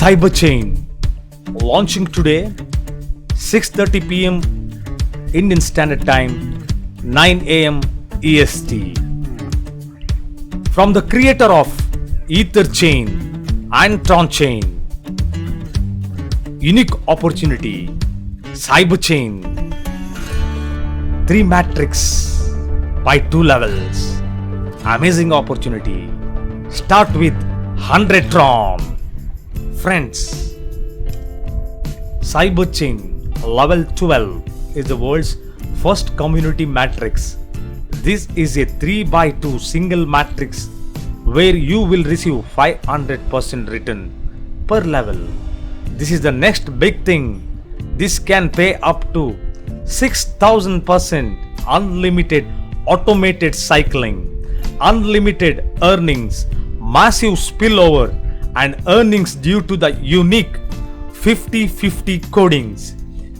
Cyberchain launching today 6:30 p.m. Indian Standard Time, 9 a.m. EST. From the creator of Ether Chain and Tron Chain. Unique opportunity, Cyberchain. 3 matrix by 2 levels. Amazing opportunity. Start with 100 Tron. Friends, Cyberchain level 12 is the world's first community matrix. This is a 3 by 2 single matrix where you will receive 500% return per level. This is the next big thing. This can pay up to 6,000% unlimited automated cycling, unlimited earnings, massive spillover, and earnings due to the unique 50-50 codings.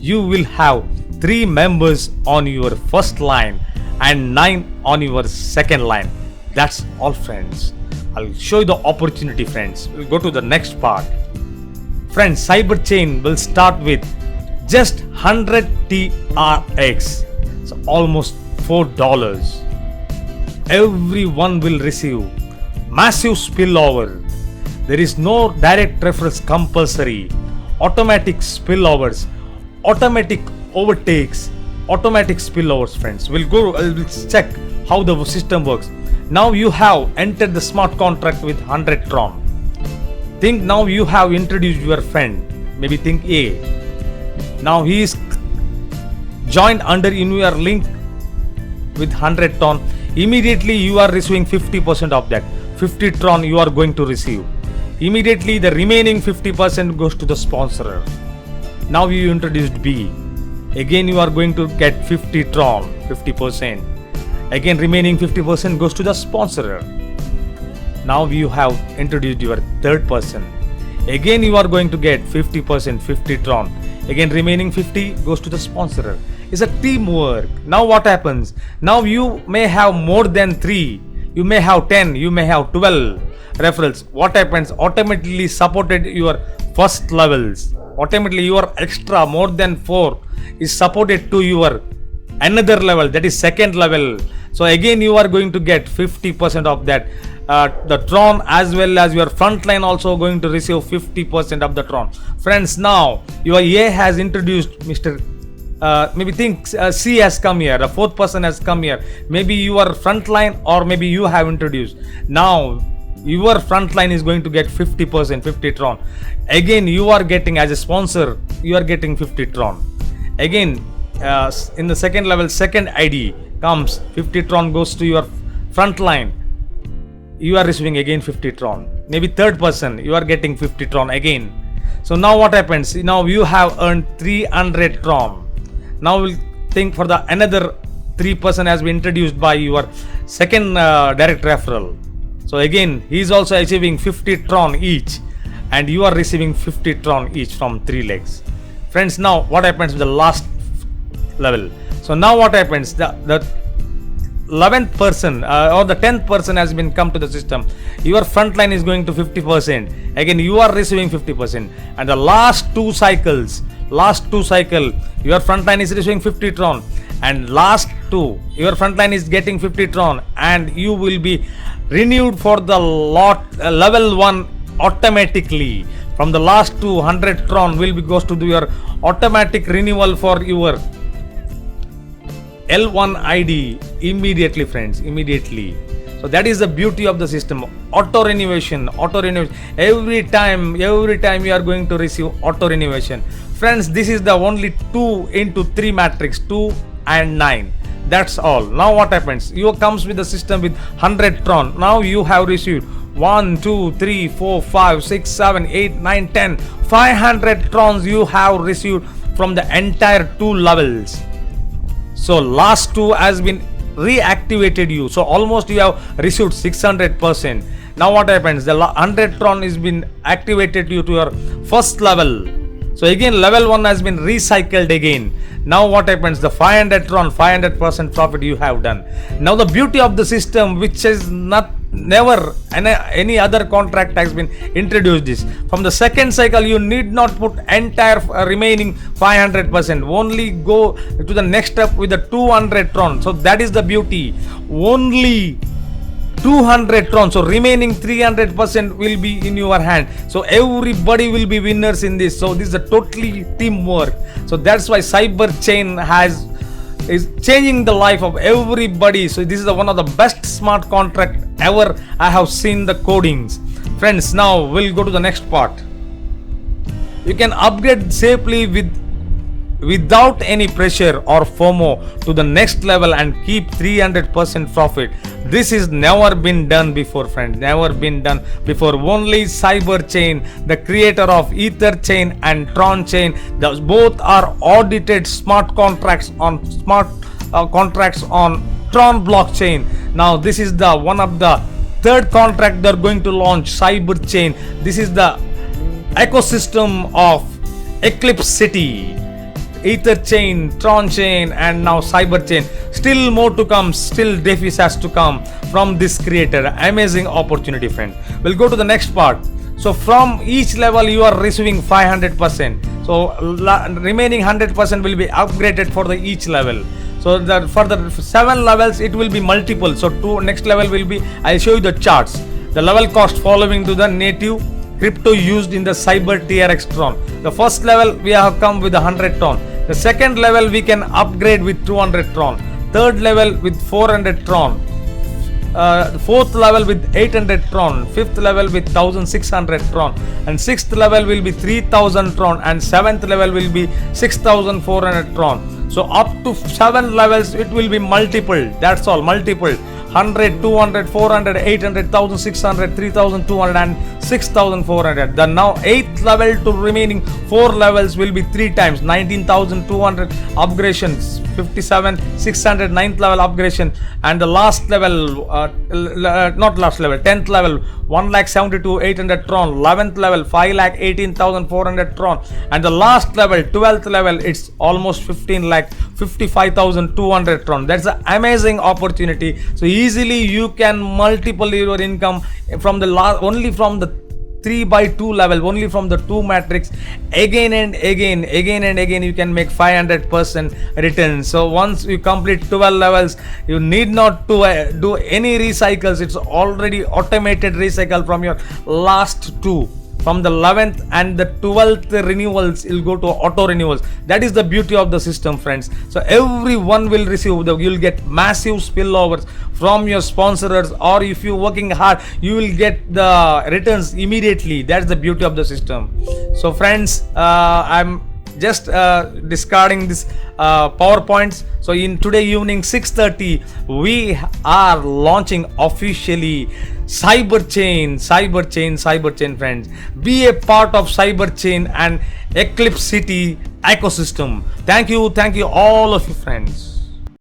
You will have 3 members on your first line and 9 on your second line. That's all, friends. I'll show you the opportunity, friends. We'll go to the next part. Friends, Cyberchain will start with just 100 TRX. So almost $4. Everyone will receive massive spillover. There is no direct referrals compulsory. Automatic spillovers, automatic overtakes, automatic spillovers, friends. We'll check how the system works. Now you have entered the smart contract with 100 Tron. Think now you have introduced your friend. Maybe think A. Now he is joined under in your link with 100 Tron. Immediately you are receiving 50% of that. 50 Tron you are going to receive. Immediately the remaining 50% goes to the sponsorer. Now you introduced B. Again you are going to get 50 Tron, 50%. Again remaining 50% goes to the sponsorer. Now you have introduced your third person. Again you are going to get 50%, 50 Tron. Again remaining 50 goes to the sponsorer. It's a teamwork. Now what happens? Now you may have more than 3. You may have 10, you may have 12 referrals. What happens? Automatically supported your first levels. Automatically your extra more than 4 is supported to your another level, that is second level. So again you are going to get 50% of that. The Tron as well as your front line also going to receive 50% of the Tron. Friends, now your A has introduced Mr. Maybe think C has come here, the 4th person has come here. Maybe your front line or maybe you have introduced. Now your front line is going to get 50%, 50 Tron. Again you are getting as a sponsor, you are getting 50 Tron. Again in the second level, second ID comes 50 Tron goes to your front line. You are receiving again 50 Tron. Maybe third person, you are getting 50 Tron again. So now what happens? Now you have earned 300 Tron. Now we'll think for the another 3 person has been introduced by your second direct referral. So again he is also achieving 50 Tron each, and you are receiving 50 Tron each from 3 legs. Friends, now what happens with the last level? So now what happens? The 11th person or the 10th person has been come to the system. Your front line is going to 50%. Again you are receiving 50%. And the last 2 cycles, your front line is receiving 50 Tron. And last 2, your front line is getting 50 Tron. And you will be renewed for the level 1 automatically. From the last 200 Tron will be goes to your automatic renewal for your L1 ID immediately, friends, immediately. So that is the beauty of the system. Auto renovation. Every time you are going to receive auto renovation. Friends, this is the only 2 into 3 matrix, 2 and 9. That's all. Now what happens? You comes with the system with 100 Tron. Now you have received 1, 2, 3, 4, 5, 6, 7, 8, 9, 10. 500 Trons you have received from the entire 2 levels. So last 2 has been reactivated you. So almost you have received 600%. Now what happens? The 100 Tron is been activated you to your first level. So again level 1 has been recycled again. Now what happens? The 500 Tron, 500% profit you have done. Now the beauty of the system, which is not never any other contract has been introduced this. From the second cycle, you need not put entire remaining 500%. Only go to the next step with the 200 Tron. So that is the beauty. Only 200 Tron, so remaining 300% will be in your hand. So everybody will be winners in this. So this is a totally teamwork. So that's why Cyberchain is changing the life of everybody. So this is one of the best smart contract ever I have seen the codings. Friends, now we'll go to the next part. You can upgrade safely without any pressure or FOMO to the next level and keep 300% profit. This is never been done before, friends. Never been done before. Only Cyberchain, the creator of Ether Chain and Tron Chain, those both are audited smart contracts on Tron blockchain. Now this is the one of the third contract they're going to launch, Cyberchain. This is the ecosystem of Eclipse City, Ether Chain, Tron Chain, and now Cyberchain. Still more to come. Still DeFi has to come from this creator. Amazing opportunity, friend. We'll go to the next part. So from each level you are receiving 500%. So remaining 100% will be upgraded for the each level. So for the 7 levels it will be multiple. So next level will be, I'll show you the charts. The level cost following to the native crypto used in the Cyber TRX Tron. The first level we have come with 100 Tron. The second level we can upgrade with 200 Tron. Third level with 400 Tron. Fourth level with 800 Tron. Fifth level with 1600 Tron. And sixth level will be 3000 Tron. And seventh level will be 6400 Tron. So up to 7 levels it will be multiple. That's all, multiple. 100, 200, 400, 800, 1600, 3200 and 6400. The now 8th level to remaining 4 levels will be 3 times 19,200 upgradations, 57, 600 9th level upgradation, and the last level, not last level, 10th level 1,72,800 Tron, 11th level 5,18,400 Tron, and the last level 12th level it's almost 55,200 Tron. That's an amazing opportunity. So easily you can multiple your income from the only from the 3x2 level, only from the 2 matrix, again and again you can make 500% return. So once you complete 12 levels, you need not to do any recycles. It's already automated recycle from your last 2. From the 11th and the 12th renewals, you'll go to auto renewals. That is the beauty of the system, friends. So everyone will receive, you'll get massive spillovers from your sponsors, or if you're working hard, you will get the returns immediately. That's the beauty of the system. So friends, I'm just discarding this PowerPoints. So in today evening 6:30 we are launching officially Cyberchain, friends. Be a part of Cyberchain and Eclipse City ecosystem. Thank you all of you, friends.